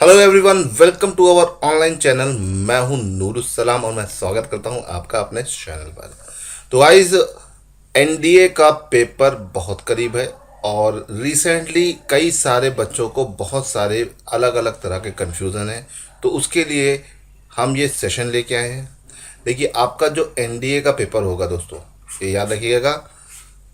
Hello everyone, welcome to our online channel. मैं हूं नूरुस्सलाम और मैं स्वागत करता हूं आपका अपने चैनल पर। तो गाइस, एनडीए का पेपर बहुत करीब है और रिसेंटली कई सारे बच्चों को बहुत सारे अलग अलग तरह के कन्फ्यूज़न है। तो उसके लिए हम ये सेशन लेके आए हैं। देखिए, आपका जो एनडीए का पेपर होगा दोस्तों, ये याद रखिएगा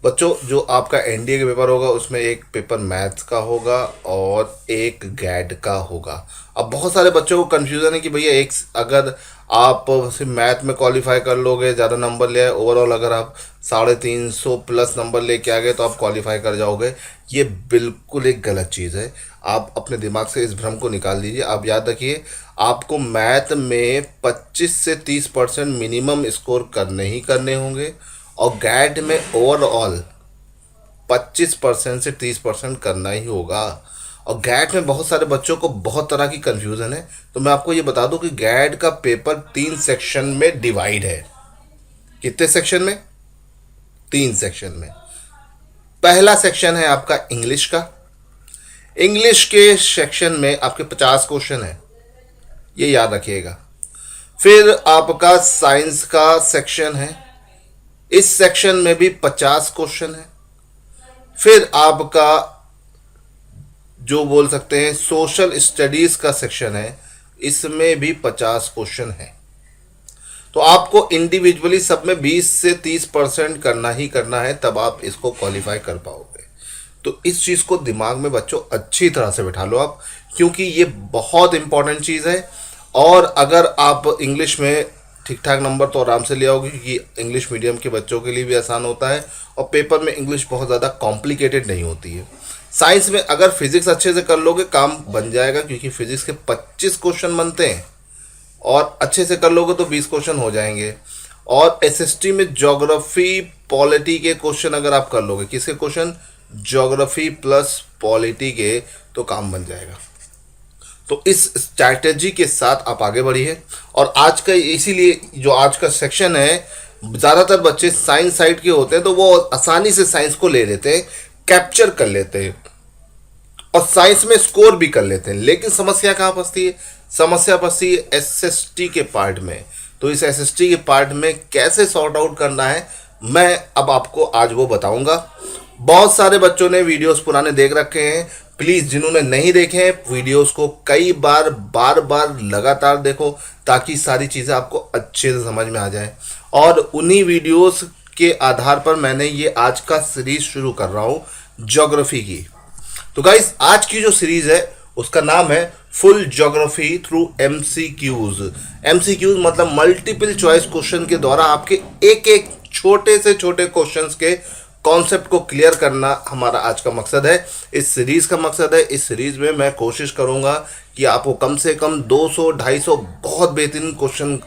बच्चों, जो आपका एनडीए का पेपर होगा उसमें एक पेपर मैथ्स का होगा और एक गैड का होगा। अब बहुत सारे बच्चों को कन्फ्यूज़न है कि भैया एक अगर आप सिर्फ मैथ में क्वालिफाई कर लोगे, ज़्यादा नंबर ले आए, ओवरऑल अगर आप 350 प्लस नंबर लेके आ गए तो आप क्वालिफाई कर जाओगे। ये बिल्कुल एक गलत चीज़ है। आप अपने दिमाग से इस भ्रम को निकाल दीजिए। आप याद रखिए, आपको मैथ में 25 से 30% मिनिमम स्कोर करने ही करने होंगे और गैड में ओवरऑल 25% से 30% करना ही होगा। और गैड में बहुत सारे बच्चों को बहुत तरह की कंफ्यूजन है। तो मैं आपको ये बता दूं कि गैड का पेपर 3 सेक्शन में डिवाइड है। कितने सेक्शन में? 3 सेक्शन में। पहला सेक्शन है आपका इंग्लिश का। इंग्लिश के सेक्शन में आपके 50 क्वेश्चन है, ये याद रखिएगा। फिर आपका साइंस का सेक्शन है, इस सेक्शन में भी 50 क्वेश्चन है। फिर आपका जो बोल सकते हैं सोशल स्टडीज का सेक्शन है, इसमें भी 50 क्वेश्चन है। तो आपको इंडिविजुअली सब में 20 से 30% करना ही करना है, तब आप इसको क्वालिफाई कर पाओगे। तो इस चीज़ को दिमाग में बच्चों अच्छी तरह से बिठा लो आप, क्योंकि ये बहुत इंपॉर्टेंट चीज़ है। और अगर आप इंग्लिश में ठीक ठाक नंबर तो आराम से ले आओगे, क्योंकि इंग्लिश मीडियम के बच्चों के लिए भी आसान होता है और पेपर में इंग्लिश बहुत ज़्यादा कॉम्प्लिकेटेड नहीं होती है। साइंस में अगर फिजिक्स अच्छे से कर लोगे काम बन जाएगा, क्योंकि फिजिक्स के 25 क्वेश्चन बनते हैं और अच्छे से कर लोगे तो 20 क्वेश्चन हो जाएंगे। और एसएसटी में ज्योग्राफी पॉलिटी के क्वेश्चन अगर आप कर लोगे, किसके क्वेश्चन? ज्योग्राफी प्लस पॉलिटी के, तो काम बन जाएगा। तो इस स्ट्रैटेजी के साथ आप आगे बढ़िए। और आज का इसीलिए जो आज का सेक्शन है, ज़्यादातर बच्चे साइंस साइड के होते हैं तो वो आसानी से साइंस को ले लेते हैं, कैप्चर कर लेते हैं और साइंस में स्कोर भी कर लेते हैं। लेकिन समस्या कहाँ फंसती है? समस्या फंसती है एसएसटी के पार्ट में। तो इस एसएसटी के पार्ट में कैसे सॉर्ट आउट करना है, मैं अब आपको आज वो बताऊंगा। बहुत सारे बच्चों ने वीडियोस पुराने देख रखे हैं। प्लीज़ जिन्होंने नहीं देखे हैं, वीडियोस को कई बार बार बार लगातार देखो, ताकि सारी चीज़ें आपको अच्छे से समझ में आ जाए। और उन्हीं वीडियोस के आधार पर मैंने ये आज का सीरीज शुरू कर रहा हूँ ज्योग्राफी की। तो गाइस, आज की जो सीरीज है उसका नाम है full geography through MCQs. MCQs मतलब मल्टीपल चॉइस क्वेश्चन के द्वारा आपके एक एक छोटे से छोटे क्वेश्चंस के कॉन्सेप्ट को क्लियर करना हमारा आज का मकसद है, इस सीरीज का मकसद है। इस सीरीज में मैं कोशिश करूंगा कि आपको कम से कम 200-250 बहुत बेहतरीन क्वेश्चन,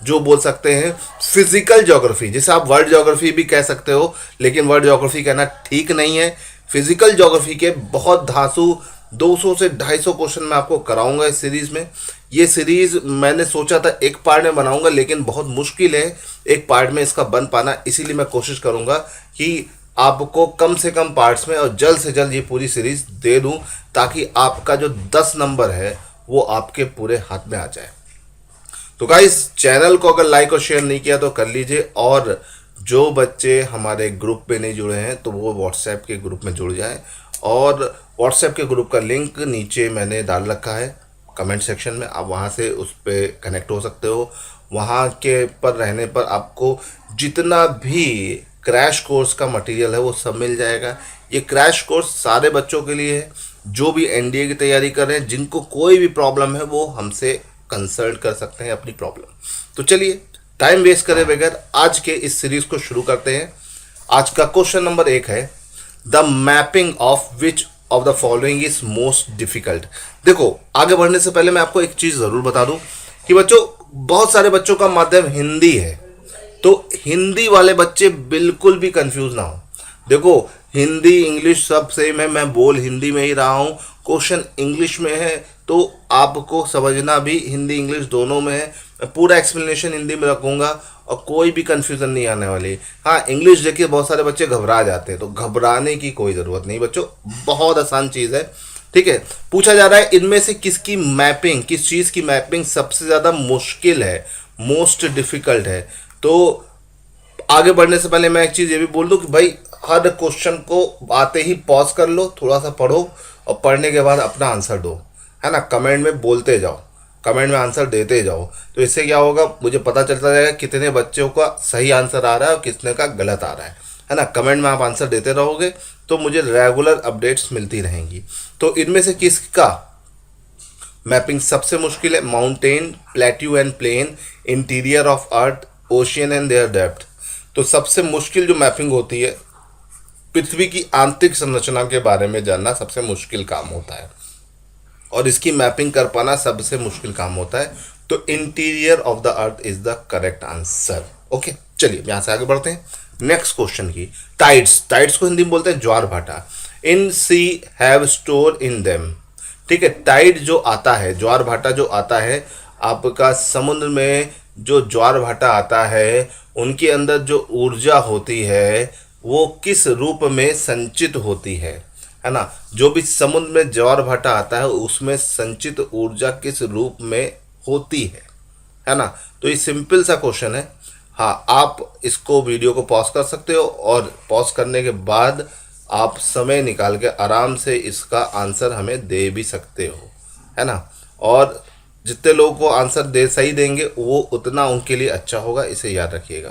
जो बोल सकते हैं फिजिकल ज्योग्राफी, जिसे आप वर्ल्ड ज्योग्राफी भी कह सकते हो, लेकिन वर्ल्ड ज्योग्राफी कहना ठीक नहीं है। फिजिकल ज्योग्राफी के बहुत धांसू 200 से 250 क्वेश्चन मैं आपको कराऊंगा इस सीरीज में। ये सीरीज मैंने सोचा था एक पार्ट में बनाऊंगा, लेकिन बहुत मुश्किल है एक पार्ट में इसका बन पाना। इसीलिए मैं कोशिश करूंगा कि आपको कम से कम पार्ट्स में और जल्द से जल्द ये पूरी सीरीज दे दूं, ताकि आपका जो 10 नंबर है वो आपके पूरे हाथ में आ जाए। तो गाइस, चैनल को अगर लाइक और शेयर नहीं किया तो कर लीजिए। और जो बच्चे हमारे ग्रुप पे नहीं जुड़े हैं तो वो व्हाट्सएप के ग्रुप में जुड़ जाएं। और व्हाट्सएप के ग्रुप का लिंक नीचे मैंने डाल रखा है कमेंट सेक्शन में, आप वहाँ से उस पर कनेक्ट हो सकते हो। वहाँ के पर रहने पर आपको जितना भी क्रैश कोर्स का मटेरियल है वो सब मिल जाएगा। ये क्रैश कोर्स सारे बच्चों के लिए है जो भी एनडीए की तैयारी कर रहे हैं। जिनको कोई भी प्रॉब्लम है वो हमसे कंसल्ट कर सकते हैं अपनी प्रॉब्लम। तो चलिए, टाइम वेस्ट करे बगैर आज के इस सीरीज को शुरू करते हैं। आज का क्वेश्चन नंबर 1 है, the mapping of which of the following is most difficult. देखो, आगे बढ़ने से पहले मैं आपको एक चीज जरूर बता दूं कि बच्चों, बहुत सारे बच्चों का माध्यम हिंदी है, तो हिंदी वाले बच्चे बिल्कुल भी कंफ्यूज ना हो। देखो, हिंदी इंग्लिश सब सेम है, मैं बोल हिंदी में ही रहा हूँ, क्वेश्चन इंग्लिश में है, तो आपको समझना भी हिंदी इंग्लिश दोनों में है। मैं पूरा एक्सप्लेनेशन हिंदी में रखूँगा और कोई भी कंफ्यूजन नहीं आने वाली। हाँ, इंग्लिश देखिए बहुत सारे बच्चे घबरा जाते हैं, तो घबराने की कोई ज़रूरत नहीं बच्चों, बहुत आसान चीज़ है। ठीक है, पूछा जा रहा है इनमें से किसकी मैपिंग, किस चीज की मैपिंग सबसे ज्यादा मुश्किल है, मोस्ट डिफिकल्ट है। तो आगे बढ़ने से पहले मैं एक चीज ये भी बोल दूं कि भाई हर क्वेश्चन को आते ही पॉज कर लो, थोड़ा सा पढ़ो और पढ़ने के बाद अपना आंसर दो, है ना। कमेंट में बोलते जाओ, कमेंट में आंसर देते जाओ, तो इससे क्या होगा, मुझे पता चलता जाएगा कितने बच्चों का सही आंसर आ रहा है और कितने का गलत आ रहा है ना। कमेंट में आप आंसर देते रहोगे तो मुझे रेगुलर अपडेट्स मिलती रहेंगी। तो इनमें से किसका मैपिंग सबसे मुश्किल है? Mountain, plateau and plain, interior of earth, ocean and their depth. तो सबसे मुश्किल जो मैपिंग होती है, पृथ्वी की आंतरिक संरचना के बारे में जानना सबसे मुश्किल काम होता है और इसकी मैपिंग कर पाना सबसे मुश्किल काम होता है। तो interior of the earth is the correct answer. Okay, चलिए यहां से आगे बढ़ते हैं नेक्स्ट क्वेश्चन की। टाइड्स, टाइड्स को हिंदी में बोलते हैं ज्वार भाटा। इन सी हैव स्टोर इन देम। ठीक है, टाइड जो आता है, ज्वार भाटा जो आता है आपका समुद्र में, जो ज्वार भाटा आता है उनके अंदर जो ऊर्जा होती है वो किस रूप में संचित होती है ना। जो भी समुद्र में ज्वार भाटा आता है उसमें संचित ऊर्जा किस रूप में होती है ना। तो ये सिंपल सा क्वेश्चन है। हाँ, आप इसको वीडियो को पॉज कर सकते हो और पॉज करने के बाद आप समय निकाल के आराम से इसका आंसर हमें दे भी सकते हो, है ना। और जितने लोगों को आंसर दे सही देंगे वो उतना उनके लिए अच्छा होगा, इसे याद रखिएगा।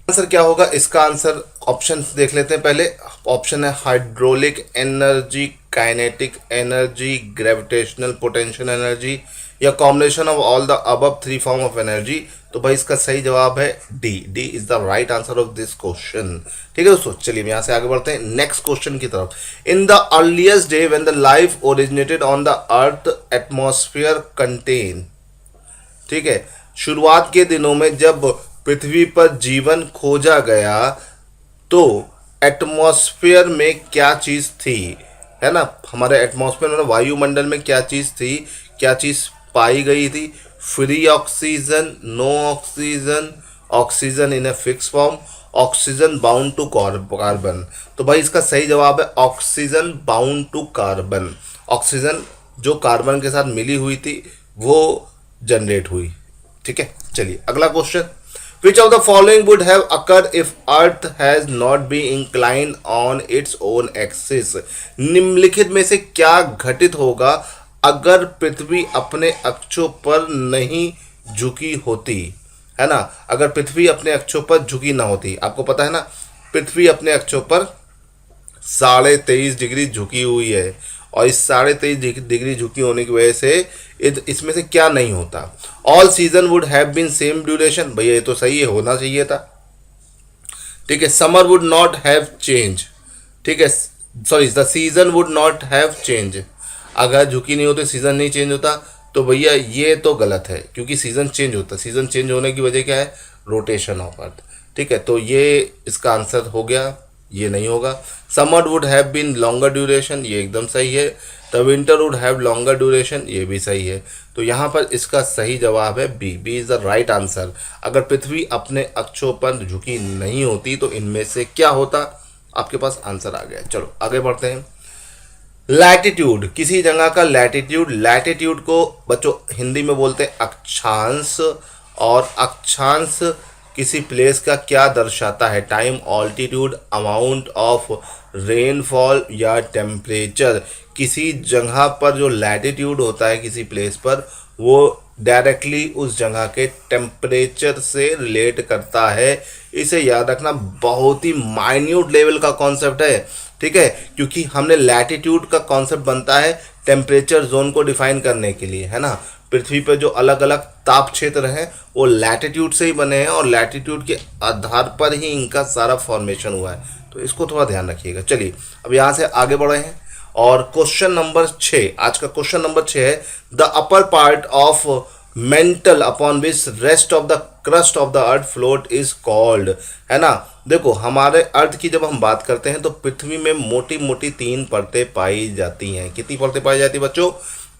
आंसर क्या होगा इसका? आंसर ऑप्शन देख लेते हैं पहले। ऑप्शन है hydraulic energy, kinetic energy, gravitational potential energy या combination of all the above three form of energy. तो भाई इसका सही जवाब है D. D is the right answer of this question. ठीक है दोस्तों, चलिए यहां से आगे बढ़ते हैं नेक्स्ट क्वेश्चन की तरफ। In the earliest day when the life originated on the earth atmosphere contain. ठीक है, शुरुआत के दिनों में जब पृथ्वी पर जीवन खोजा गया तो एटमॉस्फेयर में क्या चीज थी, है ना। हमारे एटमॉस्फेयर में, वायुमंडल में क्या चीज थी, क्या चीज पाई गई थी? Free oxygen, no oxygen, oxygen in a fix form, oxygen bound to carbon. तो भाई इसका सही जवाब है oxygen bound to carbon. Oxygen जो कार्बन के साथ मिली हुई थी वो जनरेट हुई। ठीक है, चलिए अगला question. Which of the following would have occurred if Earth has not been inclined on its own axis? निम्नलिखित में से क्या घटित होगा अगर पृथ्वी अपने अक्षों पर नहीं झुकी होती, है ना। अगर पृथ्वी अपने अक्षों पर झुकी ना होती, आपको पता है ना पृथ्वी अपने अक्षों पर 23.5 डिग्री झुकी हुई है और इस 23.5 डिग्री झुकी होने की वजह से इसमें से क्या नहीं होता? All season would have been same duration. भैया ये तो सही है, होना चाहिए था। ठीक है, summer would not have change. ठीक है, sorry, the season would not have change. अगर झुकी नहीं होती, सीजन नहीं चेंज होता, तो भैया ये तो गलत है क्योंकि सीजन चेंज होता है। सीजन चेंज होने की वजह क्या है? रोटेशन ऑफ अर्थ। ठीक है, तो ये इसका आंसर हो गया, ये नहीं होगा। Summer would have been longer duration, ये एकदम सही है। The winter would have longer duration, ये भी सही है। तो यहाँ पर इसका सही जवाब है B. B is the right answer. अगर पृथ्वी अपने अक्षों पर झुकी नहीं होती तो इनमें से क्या होता? आपके पास आंसर आ गया। चलो आगे बढ़ते हैं। लैटिट्यूड, किसी जगह का लैटिट्यूड। लैटिट्यूड को बच्चों हिंदी में बोलते हैं अक्षांश, और अक्षांश किसी प्लेस का क्या दर्शाता है? Time, altitude, amount of rainfall या टेम्परेचर। किसी जगह पर जो लैटिट्यूड होता है किसी प्लेस पर, वो डायरेक्टली उस जगह के टेम्परेचर से रिलेट करता है। इसे याद रखना, बहुत ही माइन्यूट लेवल का कॉन्सेप्ट है। ठीक है, क्योंकि हमने लैटिट्यूड का कॉन्सेप्ट बनता है टेम्परेचर जोन को डिफाइन करने के लिए, है ना। पृथ्वी पर जो अलग अलग ताप क्षेत्र हैं वो लैटिट्यूड से ही बने हैं और लैटिट्यूड के आधार पर ही इनका सारा फॉर्मेशन हुआ है। तो इसको थोड़ा ध्यान रखिएगा। चलिए अब यहाँ से आगे बढ़े हैं और क्वेश्चन नंबर 6, आज का क्वेश्चन नंबर 6 है the upper part of mental upon which rest of the crust of the earth float is called, है ना। देखो हमारे अर्थ की जब हम बात करते हैं तो पृथ्वी में मोटी मोटी 3 परतें पाई जाती हैं। कितनी परतें पाई जाती है बच्चों?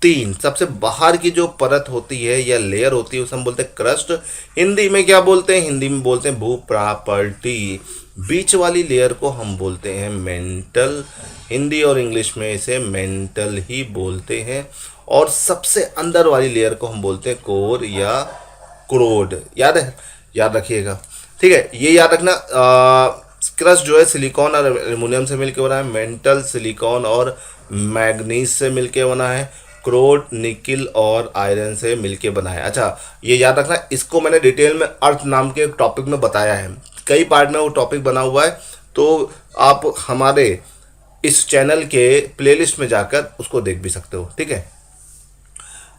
तीन सबसे बाहर की जो परत होती है या लेयर होती है उसे हम बोलते हैं क्रस्ट। हिंदी में क्या बोलते हैं? हिंदी में बोलते हैं भूप्रापर्टी। बीच वाली लेयर को हम बोलते हैं मेंटल। हिंदी और इंग्लिश में इसे मेंटल ही बोलते हैं। और सबसे अंदर वाली लेयर को हम बोलते हैं कोर या क्रोड। याद है? याद रखिएगा। ठीक है, ये याद रखना। क्रस्ट जो है सिलिकॉन और एल्युमिनियम से मिलकर बना है। मेंटल सिलिकॉन और मैग्नीज से मिलके बना है। क्रोड निकिल और आयरन से मिलके बना है। अच्छा, ये याद रखना, इसको मैंने डिटेल में अर्थ नाम के टॉपिक में बताया है। कई पार्ट में वो टॉपिक बना हुआ है, तो आप हमारे इस चैनल के प्लेलिस्ट में जाकर उसको देख भी सकते हो। ठीक है,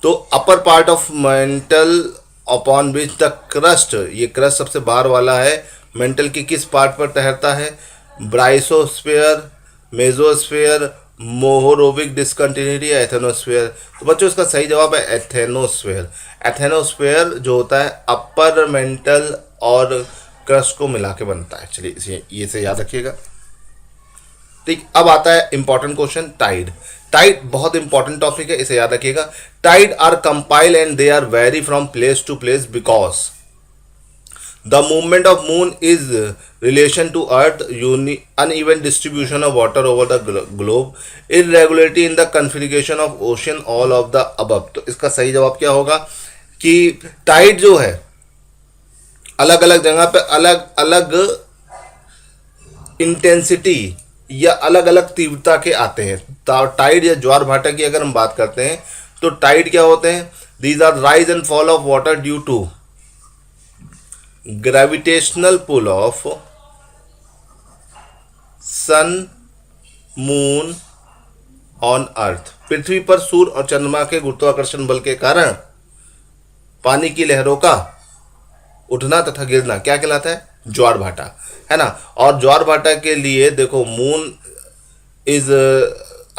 तो upper part of mental upon which the crust, ये क्रस्ट सबसे बाहर वाला है। मेंटल की किस पार्ट पर ठहरता है? ब्राइसोस्फीयर, मेजोस्फीयर, मोहोरोविक डिस्कंटिन्यूटी या एथेनोस्फीयर। तो बच्चों इसका सही जवाब है एथेनोस्फीयर। एथेनोस्फीयर जो होता है अपर मेंटल और क्रस्ट को मिला के बनता है। चलिए ये से याद रखिएगा। ठीक, अब आता है इंपॉर्टेंट क्वेश्चन, टाइड। टाइड बहुत इंपॉर्टेंट टॉपिक है, इसे याद रखिएगा। Tides are compile and they are vary from place to place because the movement of moon is relation to earth, uneven distribution of water over the globe, irregularity in the configuration of ocean, all of the above। तो इसका सही जवाब क्या होगा कि Tide जो है अलग अलग जगह पे अलग अलग इंटेंसिटी या अलग अलग तीव्रता के आते हैं। टाइड या ज्वार भाटा की अगर हम बात करते हैं तो टाइड क्या होते हैं? These are rise and fall of water due to gravitational pull of sun moon on earth. पृथ्वी पर सूर्य और चंद्रमा के गुरुत्वाकर्षण बल के कारण पानी की लहरों का उठना तथा गिरना क्या कहलाता है? ज्वार भाटा, है ना। और ज्वार भाटा के लिए देखो, moon is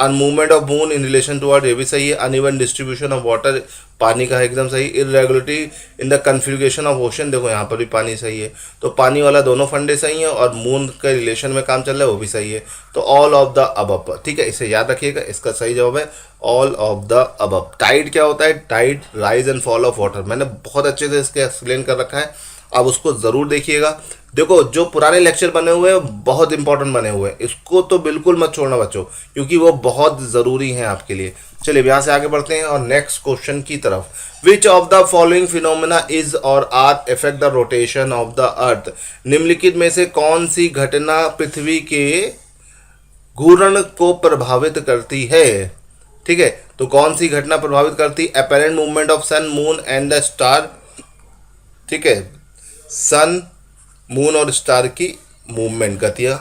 movement of moon in relation to earth, ये भी सही है। अनइवन डिस्ट्रीब्यूशन ऑफ वाटर, पानी का एकदम सही। Irregularity in the configuration of ocean, देखो यहाँ पर भी पानी सही है। तो पानी वाला दोनों फंडे सही है और मून के रिलेशन में काम चल रहा है वो भी सही है। तो ऑल ऑफ द अबव। ठीक है, इसे याद रखिएगा, इसका सही जवाब है all of the above. Tide क्या होता है? Tide rise and fall of water. मैंने बहुत अच्छे से इसके एक्सप्लेन कर रखा है, अब उसको ज़रूर देखिएगा। देखो, जो पुराने लेक्चर बने हुए हैं बहुत इंपॉर्टेंट बने हुए हैं, इसको तो बिल्कुल मत छोड़ना बच्चों, क्योंकि वो बहुत ज़रूरी हैं आपके लिए। चलिए यहाँ से आगे बढ़ते हैं और नेक्स्ट क्वेश्चन की तरफ। Which of the following phenomena is or are effect the rotation of the earth. निम्नलिखित में से कौन सी घटना पृथ्वी के घूर्ण को प्रभावित करती है? ठीक है, तो कौन सी घटना प्रभावित करती? Apparent movement of sun moon and the star. ठीक है, सन मून और स्टार की मूवमेंट, गतियाँ।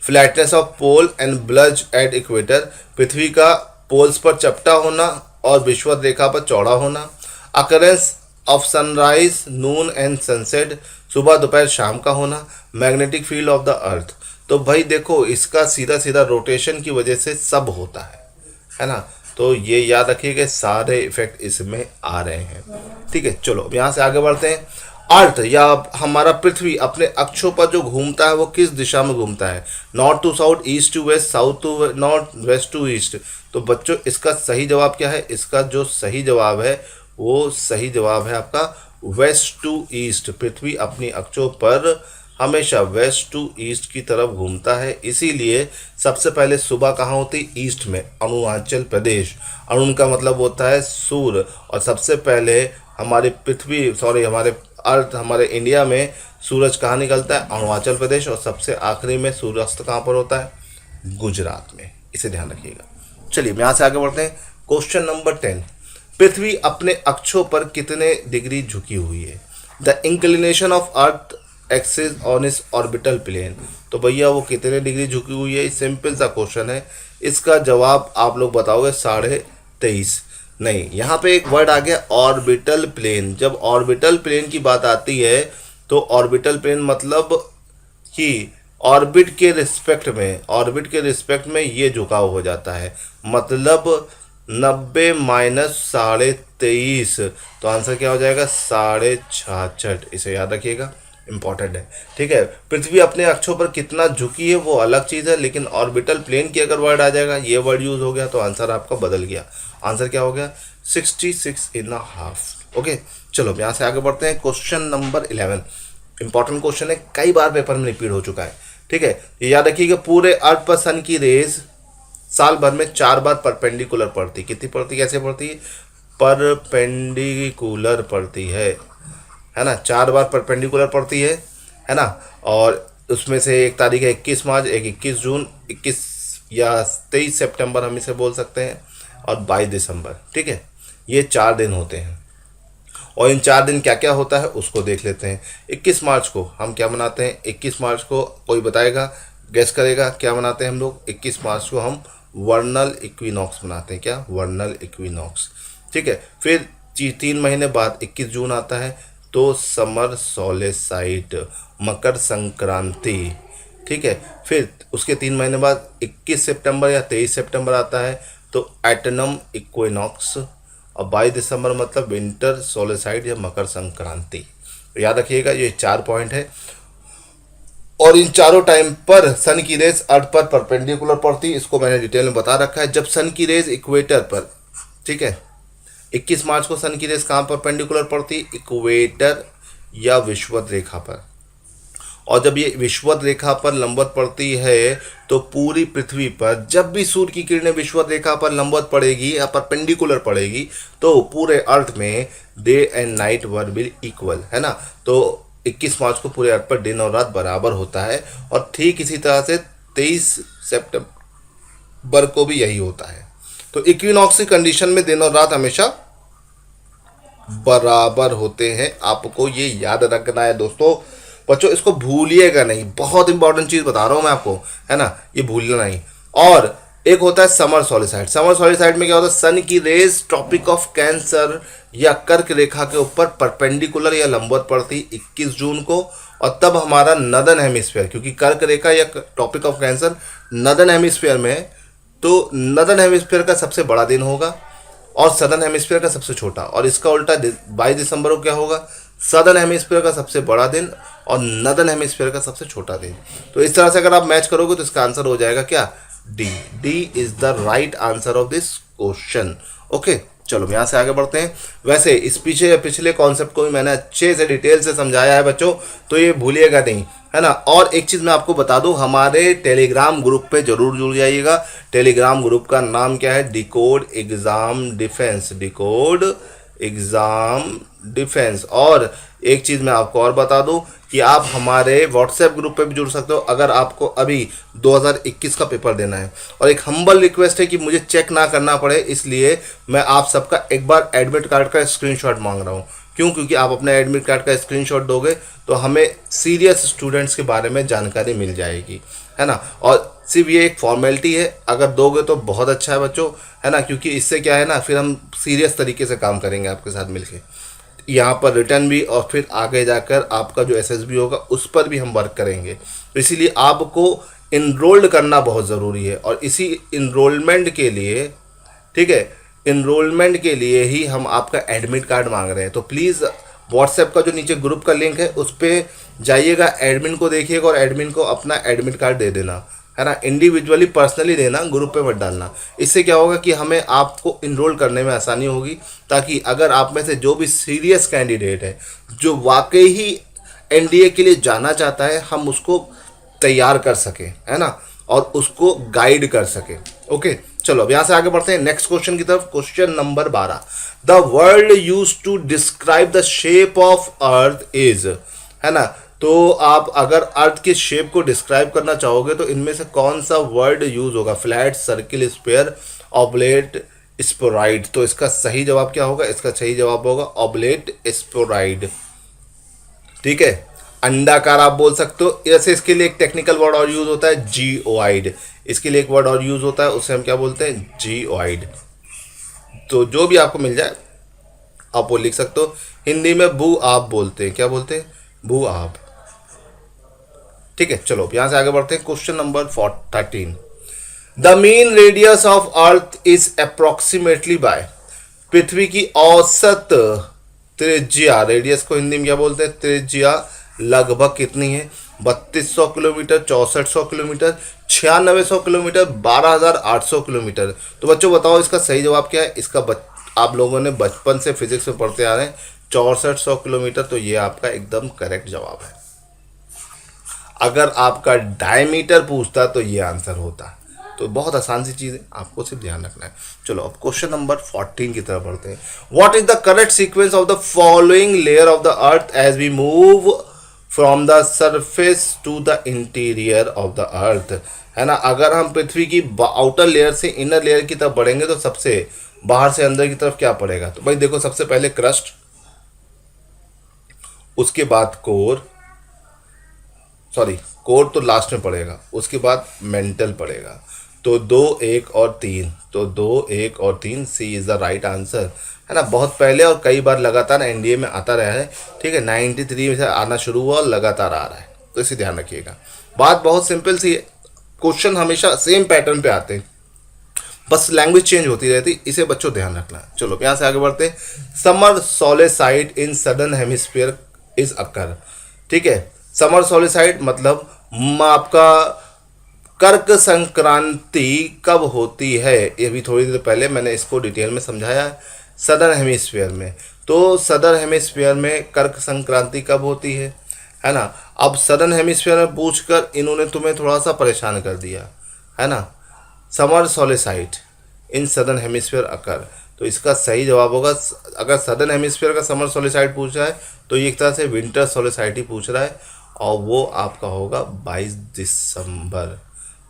Flatness of pole and bulge at equator, पृथ्वी का पोल्स पर चपटा होना और विषुवत रेखा पर चौड़ा होना। Occurrence of sunrise Noon and sunset, सुबह दोपहर शाम का होना। मैग्नेटिक फील्ड ऑफ द अर्थ। तो भाई देखो, इसका सीधा सीधा रोटेशन की वजह से सब होता है ना। तो ये याद रखिएगा, सारे इफेक्ट इसमें आ रहे हैं। ठीक है, चलो अब यहाँ से आगे बढ़ते हैं। अर्थ या हमारा पृथ्वी अपने अक्षों पर जो घूमता है वो किस दिशा में घूमता है? North to south, east to west, south to north, west to east. तो बच्चों इसका सही जवाब क्या है? इसका जो सही जवाब है वो सही जवाब है आपका वेस्ट टू ईस्ट। पृथ्वी अपनी अक्षों पर हमेशा वेस्ट टू ईस्ट की तरफ घूमता है, इसीलिए सबसे पहले सुबह कहाँ होती? ईस्ट में, अरुणाचल प्रदेश। अरुण का मतलब होता है सूर्य, और सबसे पहले हमारी पृथ्वी हमारे अर्थ, हमारे इंडिया में सूरज कहाँ निकलता है? अरुणाचल प्रदेश। और सबसे आखिरी में सूर्यास्त कहाँ पर होता है? गुजरात में। इसे ध्यान रखिएगा। चलिए यहाँ से आगे बढ़ते हैं। क्वेश्चन नंबर 10, पृथ्वी अपने अक्षों पर कितने डिग्री झुकी हुई है? The inclination of earth axis on इस ऑर्बिटल प्लेन। तो भैया वो कितने डिग्री झुकी हुई है? सिंपल सा क्वेश्चन है, इसका जवाब आप लोग बताओगे 23.5। नहीं, यहाँ पे एक वर्ड आ गया ऑर्बिटल प्लेन। जब ऑर्बिटल प्लेन की बात आती है तो ऑर्बिटल प्लेन मतलब कि ऑर्बिट के रिस्पेक्ट में ये झुकाव हो जाता है, मतलब 90 माइनस 23.5। तो आंसर क्या हो जाएगा? 66.5। इसे याद रखिएगा, इंपॉर्टेंट है। ठीक है, पृथ्वी अपने अक्षों पर कितना झुकी है वो अलग चीज़ है, लेकिन ऑर्बिटल प्लेन की अगर वर्ड आ जाएगा, ये वर्ड यूज़ हो गया तो आंसर आपका बदल गया। आंसर क्या हो गया 66.5। ओके, चलो अब यहाँ से आगे बढ़ते हैं। क्वेश्चन नंबर 11 इंपॉर्टेंट क्वेश्चन है, कई बार पेपर में रिपीट हो चुका है। ठीक है, ये याद रखिएगा, पूरे अर्थ पर सन की रेज साल भर में 4 बार परपेंडिकुलर पड़ती। कितनी पड़ती, कैसे पड़ती है, परपेंडिकुलर पड़ती है ना, 4 बार परपेंडिकुलर पड़ती है ना। और उसमें से एक तारीख है 21 मार्च, एक 21 जून, 21 या 23 सितंबर हम इसे बोल सकते हैं, और 22 दिसंबर। ठीक है, ये 4 दिन होते हैं। और इन 4 दिन क्या क्या होता है उसको देख लेते हैं। 21 मार्च को हम क्या मनाते हैं, 21 मार्च को कोई बताएगा, गेस करेगा क्या मनाते हैं हम लोग। 21 मार्च को हम वर्नल इक्विनॉक्स मनाते हैं। क्या, वर्नल इक्विनॉक्स। ठीक है, फिर 3 महीने बाद 21 जून आता है तो समर सोलेसाइड, मकर संक्रांति। ठीक है, फिर उसके 3 महीने बाद 21 सितंबर या 23 सितंबर आता है तो एटनम इक्विनॉक्स, और 22 दिसंबर मतलब विंटर सोलेसाइड या मकर संक्रांति। तो याद रखिएगा ये 4 पॉइंट है। और इन चारों टाइम पर सन की रेज अर्थ पर परपेंडिकुलर पड़ती, इसको मैंने डिटेल में बता रखा है। जब सन की रेज इक्वेटर पर, ठीक है, 21 मार्च को सन की रेज कहाँ परपेंडिकुलर पड़ती, इक्वेटर या विषुवत रेखा पर। और जब ये विषुवत रेखा पर लंबवत पड़ती है तो पूरी पृथ्वी पर जब भी सूर्य की किरणें विषुवत रेखा पर लंबवत पड़ेगी या परपेंडिकुलर पड़ेगी तो पूरे अर्थ में day and night were will equal, है ना। तो 21 मार्च को पूरे अर्थ पर दिन और रात बराबर होता है, और ठीक इसी तरह से 23 सितंबर को भी यही होता है। तो इक्विनॉक्स की कंडीशन में दिन और रात हमेशा बराबर होते हैं, आपको ये याद रखना है दोस्तों। बच्चों इसको भूलिएगा नहीं, बहुत इंपॉर्टेंट चीज बता रहा हूं मैं आपको, है ना, ये भूलना नहीं। और एक होता है समर सॉलिसाइड। समर सॉलिसाइड में क्या होता है, सन की रेज ट्रॉपिक ऑफ कैंसर या कर्क रेखा के ऊपर परपेंडिकुलर या लंबवत पड़ती 21 जून को, और तब हमारा नदर्न हेमिस्फीयर, क्योंकि कर्क रेखा या tropic of cancer northern hemisphere में है, तो नदर्न हेमिस्फीयर का सबसे बड़ा दिन होगा और सदर्न हेमिस्फीयर का सबसे छोटा। और इसका उल्टा 22 दिसंबर को क्या होगा, सदर्न हेमिस्फीयर का सबसे बड़ा दिन और नदर्न हेमिस्फीयर का सबसे छोटा दिन। तो इस तरह से अगर आप मैच करोगे तो इसका आंसर हो जाएगा क्या, D. D is the right answer of this question. Okay, चलो यहाँ से आगे बढ़ते हैं। वैसे इस पिछले कॉन्सेप्ट को भी मैंने अच्छे से डिटेल से समझाया है बच्चों, तो ये भूलिएगा नहीं, है ना। और एक चीज़ मैं आपको बता दूं, हमारे टेलीग्राम ग्रुप पे जरूर जुड़ जाइएगा। टेलीग्राम ग्रुप का नाम क्या है, decode exam defence, decode exam defence. और एक चीज़ मैं आपको और बता दूं कि आप हमारे व्हाट्सएप ग्रुप पे भी जुड़ सकते हो अगर आपको अभी 2021 का पेपर देना है। और एक हम्बल रिक्वेस्ट है कि मुझे चेक ना करना पड़े, इसलिए मैं आप सबका एक बार एडमिट कार्ड का स्क्रीनशॉट मांग रहा हूँ। क्यों, क्योंकि आप अपने एडमिट कार्ड का स्क्रीनशॉट दोगे तो हमें सीरियस स्टूडेंट्स के बारे में जानकारी मिल जाएगी, है ना। और सिर्फ ये एक फॉर्मेलिटी है, अगर दोगे तो बहुत अच्छा है बच्चों, है ना, क्योंकि इससे क्या है ना, फिर हम सीरियस तरीके से काम करेंगे आपके साथ मिलके। यहाँ पर रिटर्न भी और फिर आगे जाकर आपका जो एसएसबी होगा उस पर भी हम वर्क करेंगे। तो इसीलिए आपको इनरोल्ड करना बहुत ज़रूरी है, और इसी इनरोलमेंट के लिए, ठीक है, इनरोलमेंट के लिए ही हम आपका एडमिट कार्ड मांग रहे हैं। तो प्लीज़ व्हाट्सएप का जो नीचे ग्रुप का लिंक है उस पर जाइएगा, एडमिन को देखिएगा और एडमिन को अपना एडमिट कार्ड दे देना, है ना। इंडिविजुअली पर्सनली देना, ग्रुप पे मत डालना। इससे क्या होगा कि हमें आपको इनरोल करने में आसानी होगी, ताकि अगर आप में से जो भी सीरियस कैंडिडेट है जो वाकई ही एनडीए के लिए जाना चाहता है, हम उसको तैयार कर सकें, है ना, और उसको गाइड कर सकें। ओके, चलो अब यहाँ से आगे बढ़ते हैं नेक्स्ट क्वेश्चन की तरफ। Question number 12, the word use to describe the shape of earth is, है ना। तो आप अगर अर्थ के शेप को डिस्क्राइब करना चाहोगे तो इनमें से कौन सा वर्ड यूज होगा, फ्लैट, सर्किल, स्क्वायर, ऑब्लेट, स्पोराइड। तो इसका सही जवाब क्या होगा, इसका सही जवाब होगा ऑब्लेट स्पोराइड। ठीक है, अंडाकार आप बोल सकते हो। ऐसे इसके लिए एक टेक्निकल वर्ड और यूज होता है, जियोइड। इसके लिए एक वर्ड और यूज होता है, उसे हम क्या बोलते हैं, जियोइड। तो जो भी आपको मिल जाए आप वो लिख सकते हो। हिंदी में भू आप बोलते हैं, क्या बोलते हैं, भू आप। ठीक है, चलो यहां से आगे बढ़ते हैं। Question number 13, the mean radius of earth is approximately by, पृथ्वी की औसत त्रिज्या, रेडियस को हिंदी में क्या बोलते हैं, त्रिज्या, लगभग कितनी है? 3200 किलोमीटर, 6400 किलोमीटर, 9600 किलोमीटर, 12800 किलोमीटर। तो बच्चों बताओ इसका सही जवाब क्या है? आप लोगों ने बचपन से फिजिक्स में पढ़ते आ रहे हैं, 6400 किलोमीटर। तो ये आपका एकदम करेक्ट जवाब है। अगर आपका डायमीटर पूछता तो ये आंसर होता। तो बहुत आसान सी चीज़ है, आपको सिर्फ ध्यान रखना है। चलो अब क्वेश्चन नंबर 14 की तरफ बढ़ते हैं। What is the correct sequence of the following layer of the earth as we move from the surface to the interior of the earth? है ना, अगर हम पृथ्वी की आउटर लेयर से इनर लेयर की तरफ बढ़ेंगे तो सबसे बाहर से अंदर की तरफ क्या पड़ेगा? तो भाई देखो, सबसे पहले क्रस्ट, उसके बाद कोर, सॉरी कोर तो लास्ट में पड़ेगा, उसके बाद मेंटल पड़ेगा। तो 2, 1 और 3, तो 2, 1 और 3, सी इज द राइट आंसर। है ना, बहुत पहले और कई बार लगातार एनडीए में आता रहा है। ठीक है, 93 में से आना शुरू हुआ और लगातार आ रहा है, तो इसे ध्यान रखिएगा। बात बहुत सिंपल सी है, क्वेश्चन हमेशा सेम पैटर्न पे आते हैं, बस लैंग्वेज चेंज होती रहती, इसे बच्चों ध्यान रखना। चलो यहाँ से आगे बढ़ते हैं। Summer solstice in southern hemisphere is occur. ठीक है, समर सोलेसाइड मतलब आपका कर्क संक्रांति कब होती है? ये भी थोड़ी देर पहले मैंने इसको डिटेल में समझाया है, सदर्न हेमिस्फीयर में। तो सदर्न हेमिस्फीयर में कर्क संक्रांति कब होती है ना। अब सदर्न हेमिस्फीयर में पूछकर इन्होंने तुम्हें थोड़ा सा परेशान कर दिया, है ना। Summer solstice in southern hemisphere अकर, तो इसका सही जवाब होगा, अगर सदर्न हेमिस्फीयर का समर सोलेसाइड पूछ रहा है तो ये एक तरह से विंटर सोलेसाइड ही पूछ रहा है, और वो आपका होगा 22 दिसंबर।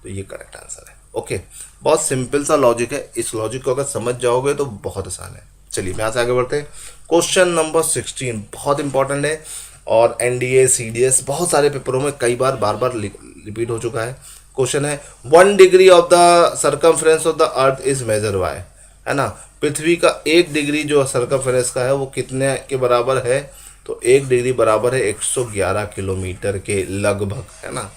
तो ये करेक्ट आंसर है। ओके, बहुत सिंपल सा लॉजिक है, इस लॉजिक को अगर समझ जाओगे तो बहुत आसान है। चलिए यहाँ से आगे बढ़ते हैं। क्वेश्चन नंबर 16 बहुत इंपॉर्टेंट है, और एनडीए सीडीएस बहुत सारे पेपरों में कई बार बार रिपीट हो चुका है। क्वेश्चन है 1 degree of the circumference of the earth is measure by. है ना, पृथ्वी का 1 डिग्री जो सर्कमफ्रेंस का है वो कितने के बराबर है? तो 1 डिग्री बराबर है 111 किलोमीटर के लगभग, है ना।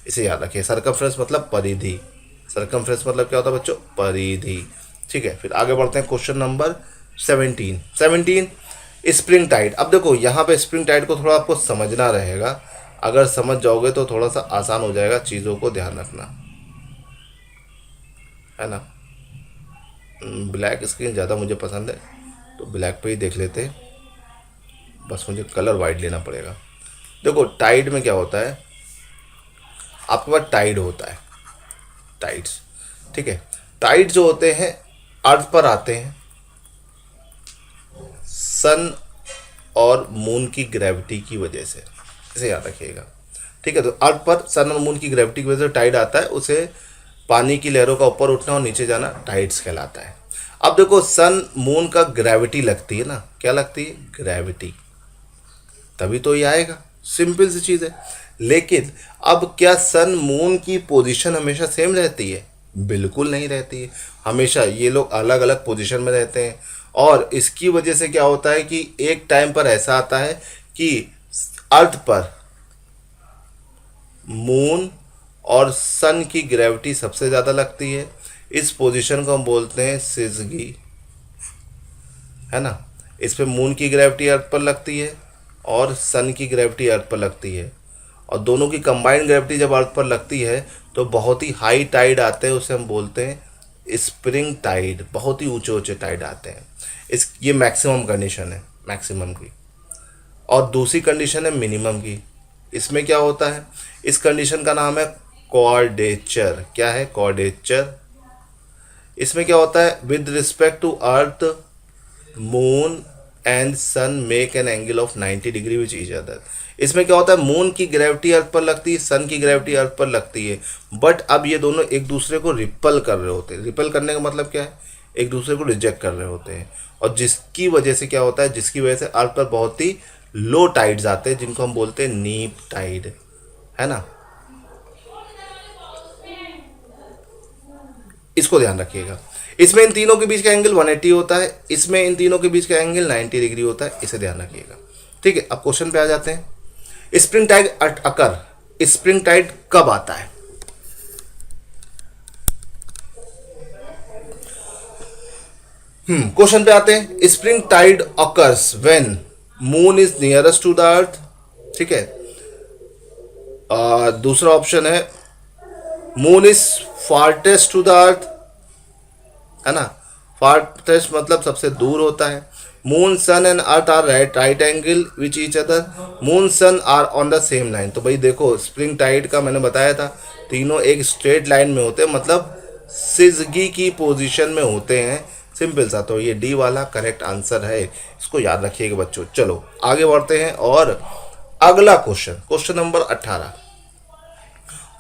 इसे याद रखिए, सर्कमफ्रेंस मतलब परिधि। सर्कमफ्रेंस मतलब क्या होता है बच्चों? परिधि। ठीक है, फिर आगे बढ़ते हैं। Question number 17 spring tide. अब देखो यहाँ पे स्प्रिंग टाइड को थोड़ा आपको समझना रहेगा, अगर समझ जाओगे तो थोड़ा सा आसान हो जाएगा, चीज़ों को ध्यान रखना, है ना। ब्लैक स्क्रीन ज़्यादा मुझे पसंद है, तो ब्लैक पे ही देख लेते हैं, बस मुझे कलर वाइट लेना पड़ेगा। देखो टाइड में क्या होता है, आपके पास टाइड होता है, टाइड्स। ठीक है, टाइड जो होते हैं अर्थ पर आते हैं सन और मून की ग्रेविटी की वजह से, इसे याद रखिएगा। ठीक है, तो अर्थ पर सन और मून की ग्रेविटी की वजह से टाइड आता है, उसे पानी की लहरों का ऊपर उठना और नीचे जाना टाइड्स कहलाता है। अब देखो सन मून का ग्रेविटी लगती है ना, क्या लगती है? ग्रेविटी, तभी तो ये आएगा, सिंपल सी चीज़ है। लेकिन अब क्या सन मून की पोजीशन हमेशा सेम रहती है? बिल्कुल नहीं रहती है, हमेशा ये लोग अलग अलग पोजीशन में रहते हैं। और इसकी वजह से क्या होता है कि एक टाइम पर ऐसा आता है कि अर्थ पर मून और सन की ग्रेविटी सबसे ज़्यादा लगती है। इस पोजीशन को हम बोलते हैं सिजगी, है ना। इस पे मून की ग्रेविटी अर्थ पर लगती है और सन की ग्रेविटी अर्थ पर लगती है, और दोनों की कंबाइंड ग्रेविटी जब अर्थ पर लगती है तो बहुत ही हाई टाइड आते हैं, उसे हम बोलते हैं स्प्रिंग टाइड। बहुत ही ऊंचे ऊंचे टाइड आते हैं। ये मैक्सिमम कंडीशन है, मैक्सिमम की। और दूसरी कंडीशन है मिनिमम की। इसमें क्या होता है, इस कंडीशन का नाम है क्वाड्रेचर। क्या है? क्वाड्रेचर। इसमें क्या होता है, with respect to earth moon and sun make an angle of 90 degree which each other. इसमें क्या होता है, मून की ग्रेविटी अर्थ पर लगती है, सन की ग्रेविटी अर्थ पर लगती है, बट अब ये दोनों एक दूसरे को रिपल कर रहे होते हैं। रिपल करने का मतलब क्या है? एक दूसरे को रिजेक्ट कर रहे होते हैं, और जिसकी वजह से क्या होता है, जिसकी वजह से अर्थ पर बहुत ही लो टाइड्स आते हैं, जिनको हम बोलते हैं नीप टाइड, है ना। इसको ध्यान रखिएगा। इसमें इन तीनों के बीच का एंगल 180 होता है, इसमें इन तीनों के बीच का एंगल 90 डिग्री होता है, इसे ध्यान रखिएगा। ठीक है, अब क्वेश्चन पे आ जाते हैं। Spring tide occur, spring tide कब आता है? क्वेश्चन पे आते हैं। Spring tide occurs when moon is nearest to the earth. ठीक है, दूसरा ऑप्शन है moon is farthest to the earth, है ना। फारटेस्ट मतलब सबसे दूर होता है। Moon sun and earth are right angle which each other, moon sun are on the same line. तो भाई देखो स्प्रिंग टाइड का मैंने बताया था, तीनों एक स्ट्रेट लाइन में होते हैं, मतलब सिजगी की पोजीशन में होते हैं। सिंपल सा, तो ये डी वाला करेक्ट आंसर है, इसको याद रखिएगा बच्चों। चलो आगे बढ़ते हैं और अगला question, question number 18।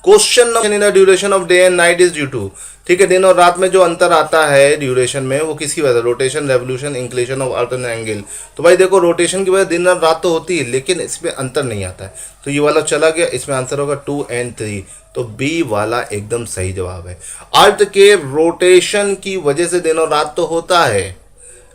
Question in the duration of day and night is due to, ठीक है, दिन और रात में जो अंतर आता है ड्यूरेशन में वो किसकी वजह से, rotation, revolution, inclination of earth and angle. तो भाई देखो रोटेशन की वजह दिन और रात तो होती है, लेकिन इसमें अंतर नहीं आता है, तो ये वाला चला गया। इसमें आंसर होगा 2 और 3, तो बी वाला एकदम सही जवाब है। अर्थ के रोटेशन की वजह से दिन और रात तो होता है,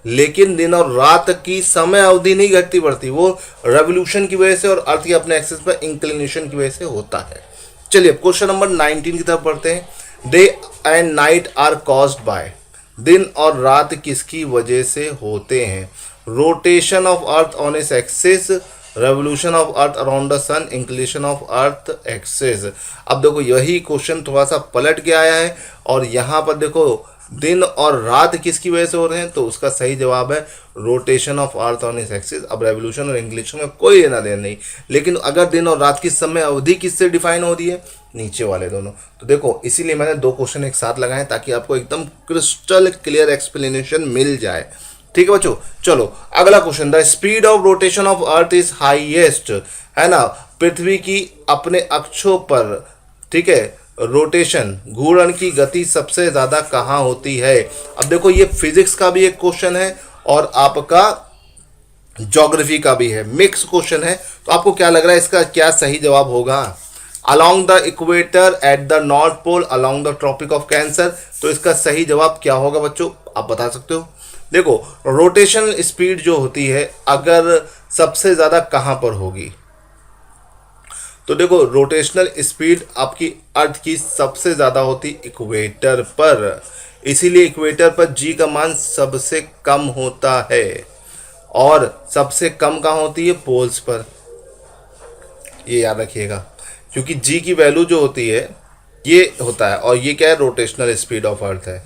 लेकिन दिन और रात की समय अवधि नहीं घटती बढ़ती, वो रेवोल्यूशन की वजह से और अर्थ के अपने एक्सिस पर इंक्लिनेशन की वजह से होता है। चलिए क्वेश्चन नंबर 19 की तरफ बढ़ते हैं। Day and night are caused by, दिन और रात किसकी वजह से होते हैं, rotation of earth on its axis, revolution of earth around the sun, inclination of earth axis. अब देखो यही क्वेश्चन थोड़ा सा पलट के आया है, और यहाँ पर देखो दिन और रात किसकी वजह से हो रहे हैं, तो उसका सही जवाब है rotation of earth on its axis. अब रेवोल्यूशन और इंक्लिनेशन में कोई लेना देना नहीं, लेकिन अगर दिन और रात की समय अवधि किससे डिफाइन हो रही है, नीचे वाले दोनों। तो देखो इसीलिए मैंने दो क्वेश्चन एक साथ लगाए ताकि आपको एकदम क्रिस्टल क्लियर एक्सप्लेनेशन मिल जाए। ठीक है बच्चों, चलो अगला question. The speed of rotation of earth is highest, है ना, पृथ्वी की अपने अक्षों पर, ठीक है, रोटेशन, घूर्णन की गति सबसे ज्यादा कहाँ होती है। अब देखो ये फिजिक्स का भी एक क्वेश्चन है और आपका ज्योग्राफी का भी है, मिक्स क्वेश्चन है। तो आपको क्या लग रहा है इसका क्या सही जवाब होगा। Along the equator, at the north pole, along the tropic of cancer. तो इसका सही जवाब क्या होगा बच्चों, आप बता सकते हो। देखो रोटेशन स्पीड जो होती है अगर सबसे ज्यादा कहाँ पर होगी, तो देखो रोटेशनल स्पीड आपकी अर्थ की सबसे ज़्यादा होती इक्वेटर पर, इसीलिए इक्वेटर पर जी का मान सबसे कम होता है, और सबसे कम कहाँ होती है, पोल्स पर। ये याद रखिएगा, क्योंकि जी की वैल्यू जो होती है ये होता है, और ये क्या है, रोटेशनल स्पीड ऑफ अर्थ है।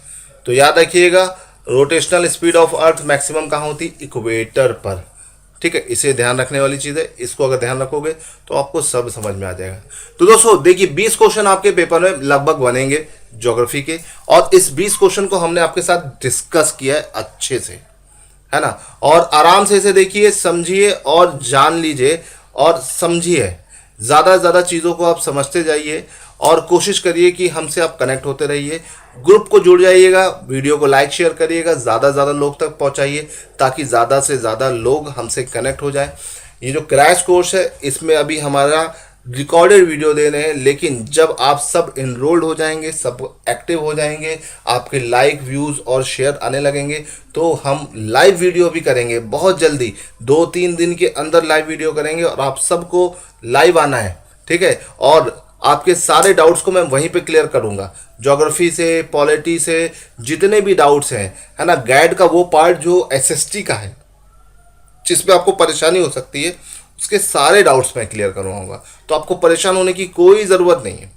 तो याद रखिएगा rotational speed of earth maximum कहाँ होती, इक्वेटर पर। ठीक है, इसे ध्यान रखने वाली चीज़ है, इसको अगर ध्यान रखोगे तो आपको सब समझ में आ जाएगा। तो दोस्तों देखिए 20 क्वेश्चन आपके पेपर में लगभग बनेंगे ज्योग्राफी के, और इस 20 क्वेश्चन को हमने आपके साथ डिस्कस किया है अच्छे से, है ना। और आराम से इसे देखिए, समझिए और जान लीजिए और समझिए, ज़्यादा से ज़्यादा चीज़ों को आप समझते जाइए, और कोशिश करिए कि हमसे आप कनेक्ट होते रहिए। ग्रुप को जुड़ जाइएगा, वीडियो को लाइक शेयर करिएगा, ज़्यादा से ज़्यादा लोग तक पहुंचाइए ताकि ज़्यादा से ज़्यादा लोग हमसे कनेक्ट हो जाए। ये जो क्रैश कोर्स है इसमें अभी हमारा रिकॉर्डेड वीडियो दे रहे हैं, लेकिन जब आप सब इनरोल्ड हो जाएंगे, सब एक्टिव हो जाएंगे, आपके लाइक, व्यूज़ और शेयर आने लगेंगे, तो हम लाइव वीडियो भी करेंगे बहुत जल्दी, 2-3 दिन के अंदर लाइव वीडियो करेंगे, और आप सबको लाइव आना है, ठीक है। और आपके सारे डाउट्स को मैं वहीं पे क्लियर करूंगा, ज्योग्राफी से, पॉलिटी से, जितने भी डाउट्स हैं, है ना। गाइड का वो पार्ट जो एसएसटी का है जिसपे आपको परेशानी हो सकती है, उसके सारे डाउट्स मैं क्लियर करवाऊंगा, तो आपको परेशान होने की कोई ज़रूरत नहीं है।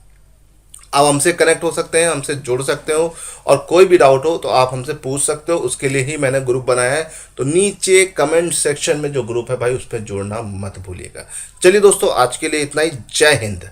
आप हमसे कनेक्ट हो सकते हैं, हमसे जुड़ सकते हो, और कोई भी डाउट हो तो आप हमसे पूछ सकते हो। उसके लिए ही मैंने ग्रुप बनाया है, तो नीचे कमेंट सेक्शन में जो ग्रुप है भाई उस पर जुड़ना मत भूलिएगा। चलिए दोस्तों आज के लिए इतना ही, जय हिंद।